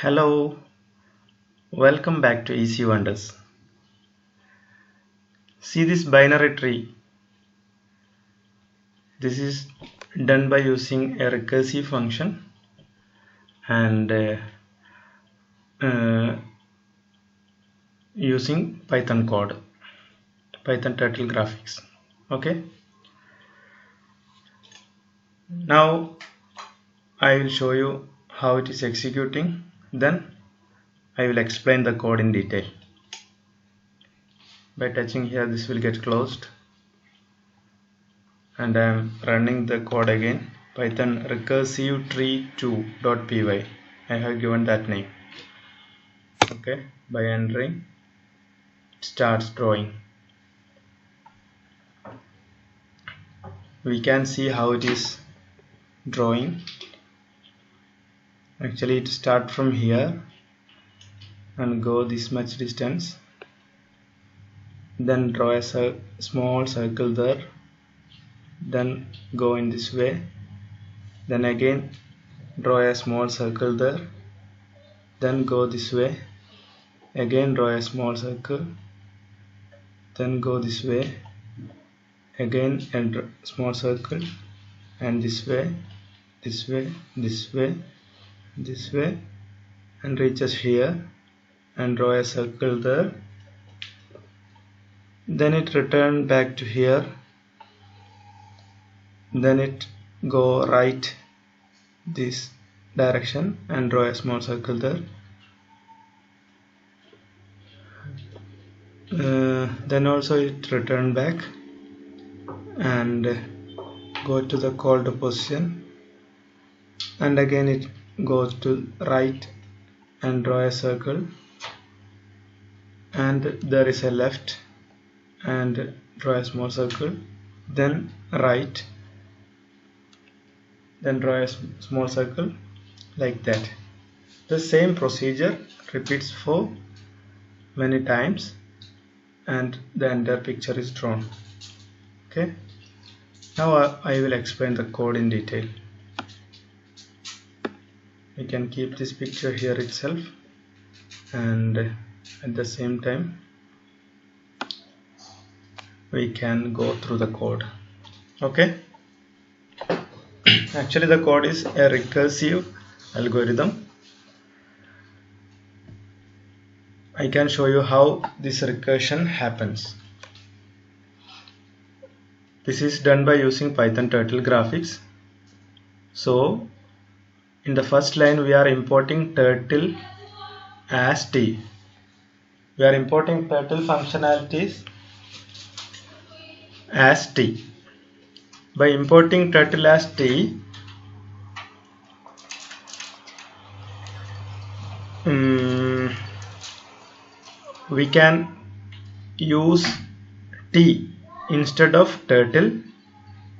Hello, welcome back to Easy Wonders. See this binary tree. This is done by using a recursive function and using Python code, Python turtle graphics. Okay. Now I will show you how it is executing. Then I will explain the code in detail. By touching here, this will get closed. And I am running the code again. Python recursive tree2.py. I have given that name. Okay, by entering, it starts drawing. We can see how it is drawing. Actually, it starts from here and go this much distance. Then draw a small circle there. Then go in this way. Then again draw a small circle there. Then go this way. Again draw a small circle. Then go this way. Again enter small circle, and this way, this way, this way, this way, and reaches here and draw a circle there. Then it return back to here. Then it go right this direction and draw a small circle there. Then also it return back and go to the called position, and again it goes to right and draw a circle, and there is a left and draw a small circle, then right, then draw a small circle, like that. The same procedure repeats for many times and the entire picture is drawn. Okay, now I will explain the code in detail. We can keep this picture here itself, and at the same time we can go through the code. Okay, actually the code is a recursive algorithm. I can show you how this recursion happens. This is done by using Python turtle graphics. So in the first line we are importing turtle as t. We are importing turtle functionalities as t. By importing turtle as t, we can use t instead of turtle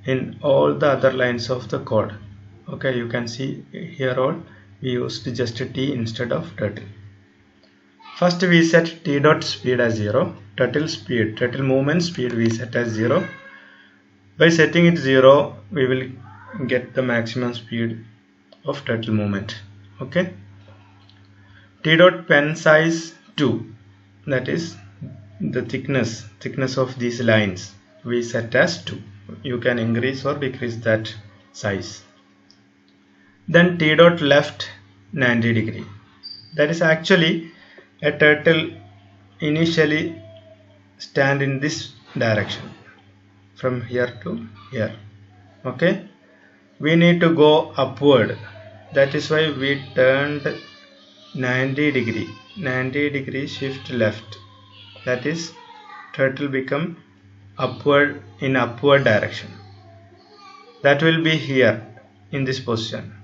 in all the other lines of the code. Okay, you can see here all we used just t instead of turtle. First we set t dot speed as 0, turtle movement speed we set as 0. By setting it 0, we will get the maximum speed of turtle movement. Okay, t dot pen size 2, that is the thickness of these lines, we set as 2. You can increase or decrease that size. Then t dot left 90 degree, that is actually a turtle initially stand in this direction from here to here. Okay, we need to go upward, that is why we turned 90 degree shift left, that is turtle become upward in upward direction. That will be here in this position.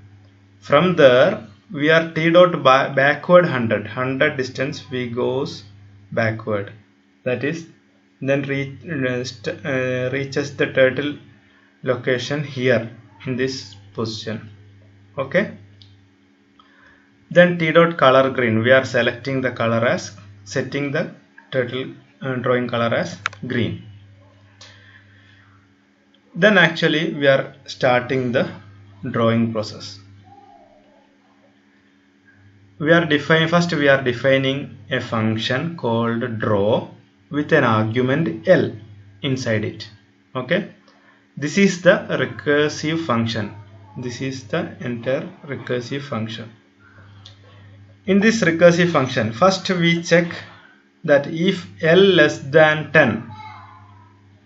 From there we are t dot backward 100 distance we goes backward, that is then reaches the turtle location here in this position. Okay, then t dot color green, we are selecting the color as, setting the turtle drawing color as green. Then actually we are starting the drawing process. we are defining a function called draw with an argument L inside it. Okay, this is the recursive function. This is the entire recursive function. In this recursive function, first we check that if L less than 10,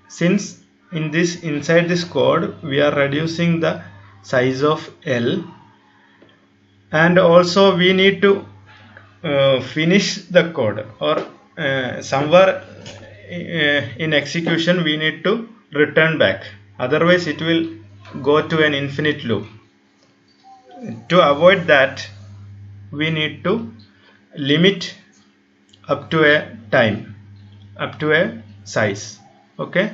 since inside this code we are reducing the size of L, and also we need to finish the code, or somewhere in execution we need to return back, otherwise it will go to an infinite loop. To avoid that, we need to limit up to a time, up to a size. Okay,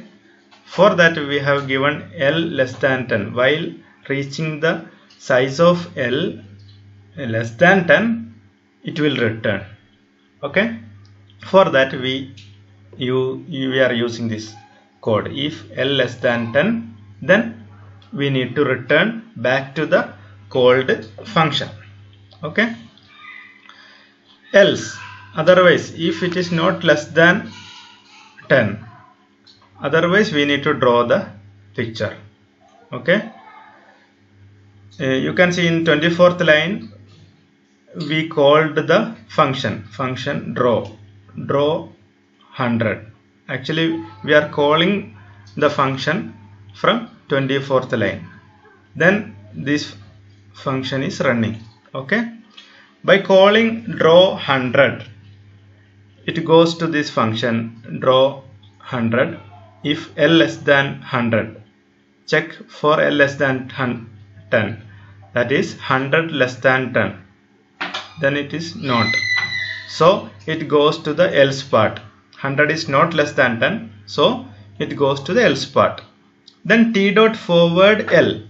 for that we have given L less than 10. While reaching the size of L less than 10, it will return. Okay, for that we are using this code. If L less than 10, then we need to return back to the called function. Okay, else, otherwise, if it is not less than 10, otherwise we need to draw the picture. Okay, you can see in 24th line we called the function draw 100. Actually we are calling the function from 24th line, then this function is running. Okay, by calling draw 100, it goes to this function draw 100. If L less than 100, check for L less than 10, that is 100 less than 10, then it is not, so it goes to the else part. 100 is not less than 10, so it goes to the else part. Then t dot forward L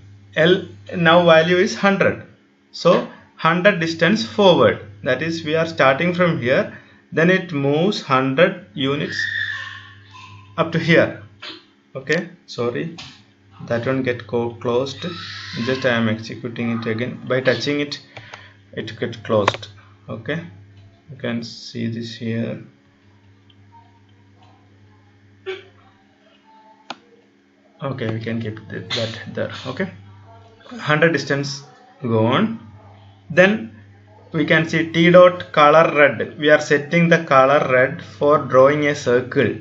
now value is 100, so 100 distance forward, that is we are starting from here, then it moves 100 units up to here. Okay, sorry, that one get closed, just I am executing it again. By touching it, it get closed. Okay, you can see this here. Okay, we can keep that there. Okay, 100 distance go on. Then we can see t dot color red. We are setting the color red for drawing a circle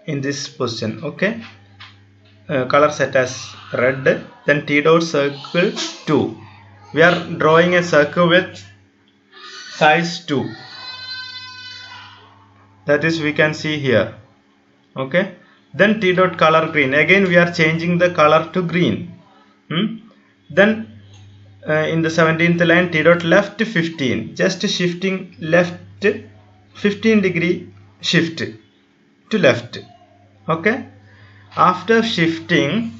in this position. Okay, color set as red. Then t dot circle 2. We are drawing a circle with size 2. That is we can see here. Okay. Then t dot color green. Again we are changing the color to green. Then in the 17th line t dot left 15. Just shifting left 15 degree shift to left. Okay. After shifting,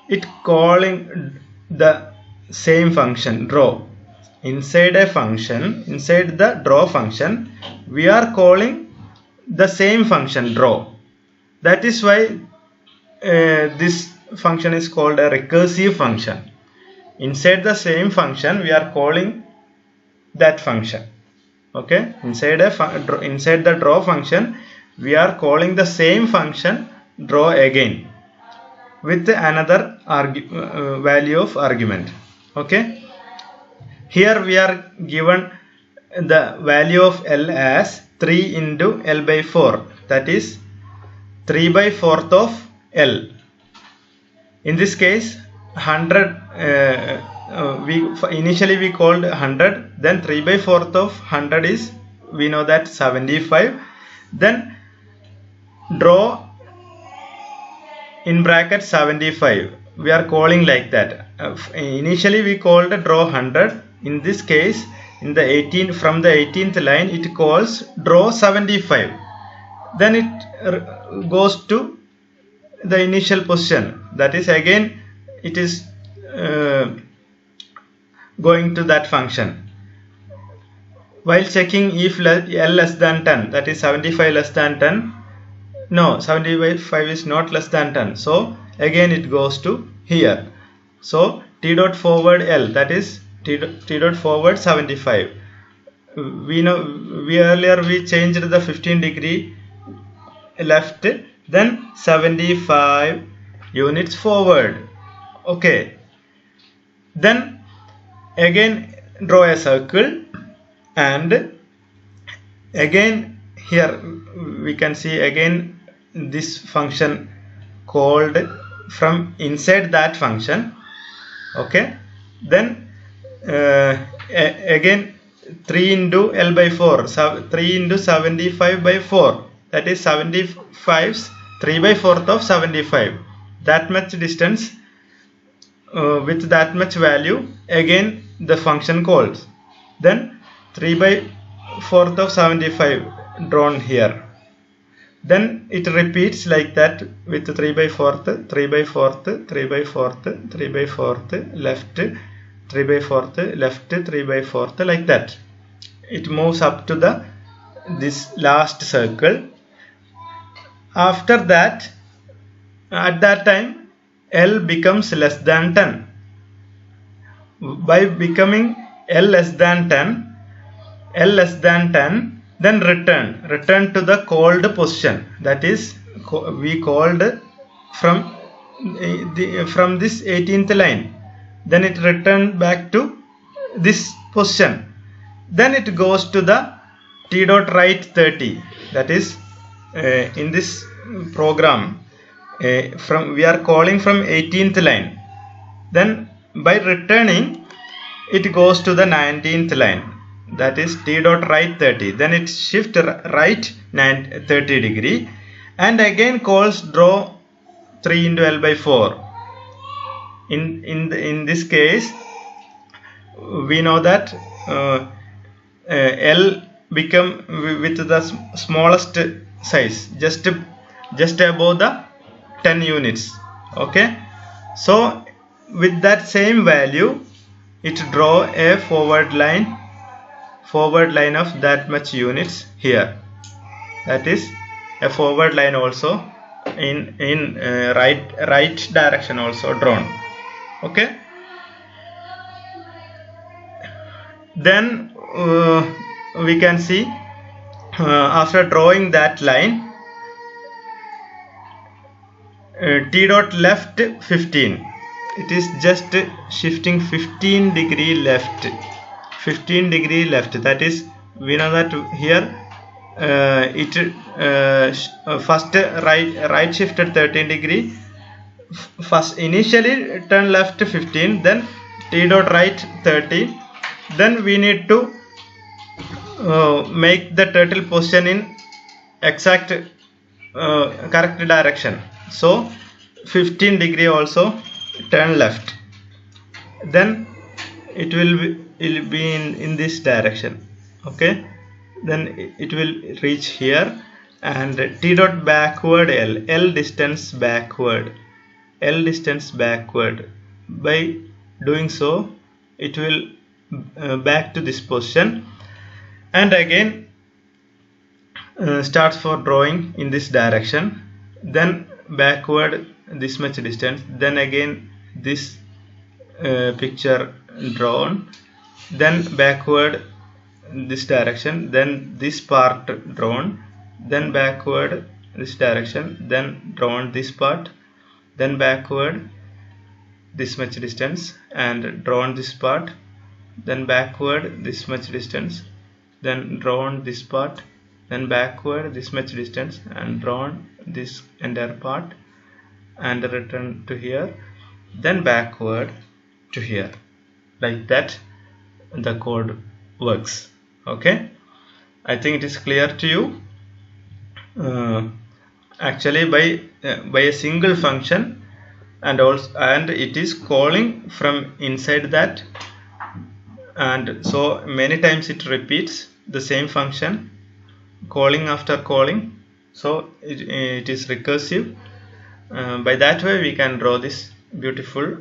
it calling the same function draw. Inside a function, inside the draw function, we are calling the same function draw. That is why this function is called a recursive function. Inside the same function we are calling that function. Okay, inside the draw function we are calling the same function draw again with another value of argument. Okay, here we are given the value of L as 3 into L by 4, that is 3 by 4th of L. In this case 100, initially we called 100, then 3 by 4th of 100 is, we know that 75. Then draw in bracket 75, we are calling like that. Initially we called draw 100. In this case, in the from the 18th line it calls draw 75. Then it goes to the initial position, that is again it is going to that function. While checking if L less than 10, that is 75 less than 10, no, 75 is not less than 10, so again it goes to here. So t dot forward L, that is T dot forward 75. We know earlier we changed the 15 degree left, then 75 units forward. Okay, then again draw a circle, and again here we can see again this function called from inside that function. Okay, then again 3 into L by 4, so 3 into 75 by 4, that is 75's 3 by 4th of 75, that much distance with that much value again the function calls. Then 3 by 4th of 75 drawn here. Then it repeats like that with 3 by 4th, 3 by 4th, 3 by 4th, 3 by 4th, left, 3 by 4th, left, 3 by 4th, like that. It moves up to the this last circle. After that, at that time, L becomes less than 10. By becoming L less than 10, then return to the called position. That is, we called from this 18th line. Then it returned back to this position. Then it goes to the T dot right 30. That is, in this program, we are calling from 18th line. Then by returning, it goes to the 19th line. That is T dot right 30. Then it shift right 30 degree, and again calls draw 3 into L by 4. In this case, we know that L become with the smallest size, just above the 10 units. Okay, so with that same value, it draw a forward line of that much units here. That is a forward line also in right direction also drawn. Okay, then we can see after drawing that line, T dot left 15, it is just shifting 15 degree left. That is, we know that here first right shifted 13 degree, first initially turn left 15, then T dot right 30. Then we need to make the turtle position in exact correct direction. So 15 degree also turn left. Then it will be in this direction. Okay, then it will reach here, and T dot backward L distance backward. By doing so, it will back to this position, and again starts for drawing in this direction. Then backward this much distance, then again this picture drawn, then backward this direction, then this part drawn, then backward this direction, then drawn this part, then backward this much distance and drawn this part, then backward this much distance, then drawn this part, then backward this much distance and drawn this entire part, and return to here, then backward to here. Like that the code works. Okay, I think it is clear to you. Actually by a single function, and it is calling from inside that, and so many times it repeats the same function, calling after calling. So it is recursive. By that way we can draw this beautiful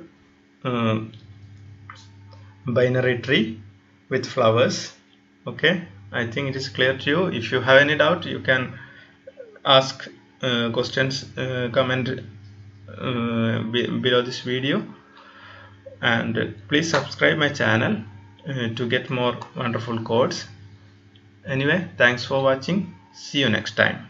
binary tree with flowers. Okay, I think it is clear to you. If you have any doubt, you can ask questions, comment below this video. and please subscribe my channel to get more wonderful codes. Anyway, thanks for watching. See you next time.